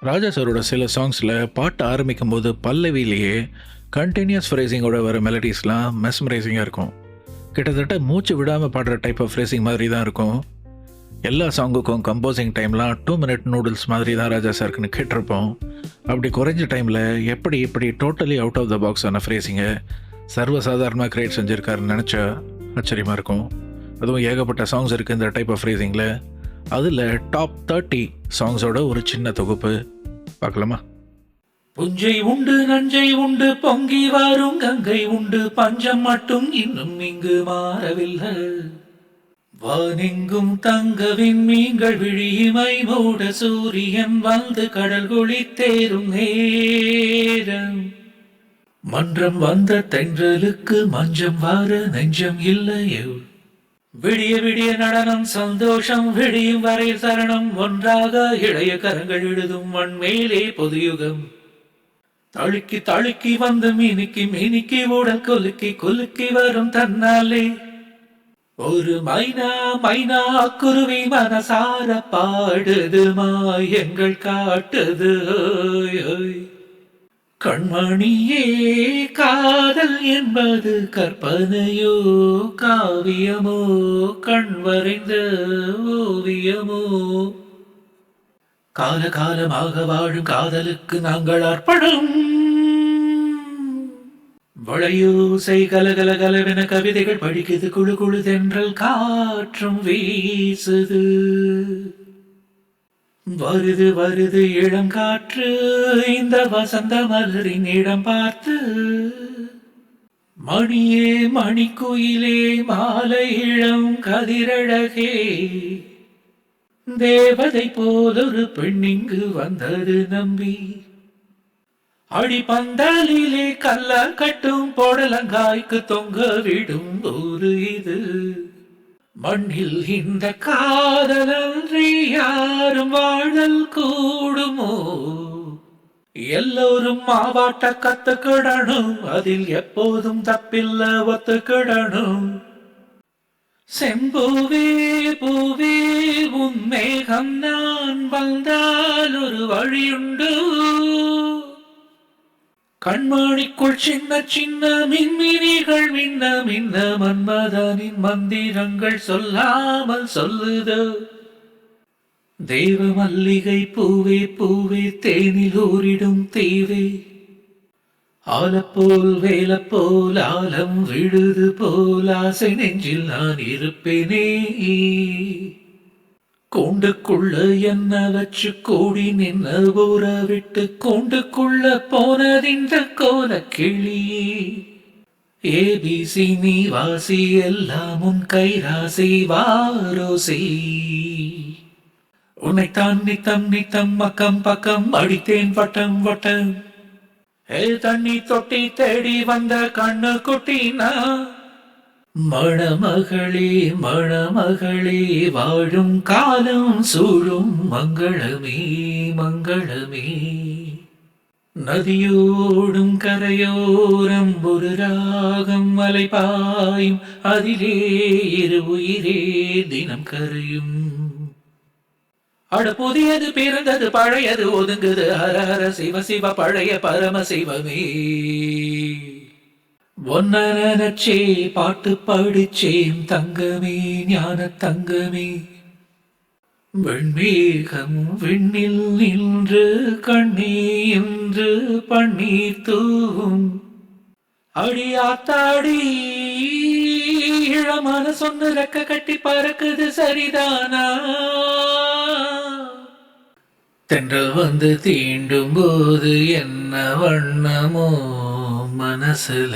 ராஜா சாரோட சில சாங்ஸில் பாட்டு ஆரம்பிக்கும் போது பல்லவிலேயே கண்டினியூஸ் ஃப்ரேசிங்கோட வர மெலடிஸ்லாம் மெஸ்மரைசிங்காக இருக்கும். கிட்டத்தட்ட மூச்சு விடாமல் பாடுற டைப் ஆஃப் ஃப்ரேசிங் மாதிரி தான் இருக்கும். எல்லா சாங்குக்கும் கம்போசிங் டைம்லாம் 2 மினிட் நூடுல்ஸ் மாதிரி தான் ராஜா சாருக்குன்னு கேட்டிருப்போம். அப்படி குறைஞ்ச டைமில் எப்படி totally out of the box ஆன ஃப்ரேசிங்கை சர்வசாதாரணமாக க்ரியேட் செஞ்சுருக்காருன்னு நினச்சா ஆச்சரியமாக இருக்கும். அதுவும் ஏகப்பட்ட சாங்ஸ் இருக்குது இந்த டைப் ஆஃப் ஃப்ரேசிங்கில். அதில் டாப் 30 சாங்ஸோட ஒரு சின்ன தொகுப்பு பார்க்கலாமா? புஞ்சை உண்டு நஞ்சை உண்டு பொங்கி வரும் கங்கை உண்டு பஞ்சம் மட்டும் இன்னும் இங்கு மாறவில்லை. வானெங்கும் தங்கவின் மீன்கள் விழியுமை மூட சூரியன் வந்து கடல் குளித்தேறும் நேரம். மன்றம் வந்த தென்றலுக்கு மஞ்சம் வர நெஞ்சம் இல்லையோ. விடிய விடிய நடனம் சந்தோஷம் விடியும் வரையில் சரணம் ஒன்றாக இளைய கரங்கள் எழுதும் மண்மேலே பொதுயுகம். தழுக்கி தழுக்கி வந்து மினுக்கி மினுக்கி உடல் கொலுக்கி குலுக்கி வரும் தன்னாலே ஒரு மைனா மைனா குருவி மனசார பாடுது மாயங்கள் காட்டுது. ஓய் ஓய். கண்மணியே காதல் என்பது கற்பனையோ காவியமோ கண் வரைந்த ஓவியமோ. காலகாலமாக வாழும் காதலுக்கு நாங்கள் அர்ப்பணம். வளையோசை கலகல கலவென கவிதைகள் படிக்குது குழு குழு தென்றல் காற்றும் வீசுது. வருது வருது இளங்காற்று இந்த வசந்த மலரின் இடம் பார்த்து. மணியே மணிக்குயிலே மாலை இளம் கதிரழகே தேவதை போலொரு பெண்ணிங்கு வந்தது நம்பி. அடிப்பந்தலிலே கல்ல கட்டும் போடலங்காய்க்கு தொங்க விடும் ஊரு இது. மண்ணில் இந்த காதலன்றி யாரும் வாழல் கூடுமோ. எல்லோரும் மாவாட்ட கத்துக்கிடணும் அதில் எப்போதும் தப்பில்ல ஒத்துக்கிடணும். செம்பூவே பூவே உன்மேகம் நான் வந்தால் ஒரு வழியுண்டு. கண்மணிக்குள் சின்ன சின்ன மின்மினிகள் மின்ன மின்ன மன்மதனின் மந்திரங்கள் சொல்லாமல் சொல்லுதோ. தெய்வ மல்லிகை பூவே பூவே தேனில் ஊரிடும் தீவே. ஆலப்போல் வேலப்போல் ஆலம் விழுது போல் ஆசை நெஞ்சில் நான் இருப்பேனே. கூண்டுக்குள்ள என்ன வச்சு கூடி நின்ன ஊற விட்டு கூண்டுக்குள்ள போனதிந்த கோல கிளியே. ஏபிசி நீ வாசி எல்லாம் உன் கைராசி வாரோசி. உன்னைத்தான் நித்தம் நித்தம் அக்கம் பக்கம் அடித்தேன் வட்டம் வட்டம். தண்ணி தொட்டி தேடி வந்த கண்ணு குட்டினா. மணமகளே மணமகளே வாழும் காலம் சூழும் மங்களமே மங்களமே. நதியோடும் கரையோரம் ஒரு ராகம் மலைபாயும் அதிலே இரு உயிரே தினம் கரையும். அட புதியது பிறந்தது பழையது ஒதுங்குது ஹர ஹர சிவ சிவ பழைய பரம சிவமே. ஒன்ன நினைச்சே பாட்டு படிச்சேன் தங்கமே ஞான தங்கமே. வெண்மேகம் விண்ணில் நின்று கண்ணே என்று பன்னீர் தூவும். அடியாத்தாடி இளமான சொன்ன ரெக்க கட்டி பறக்குது சரிதானா. தென்றல் வந்து தீண்டும் போது என்ன வண்ணமோ மனசுல.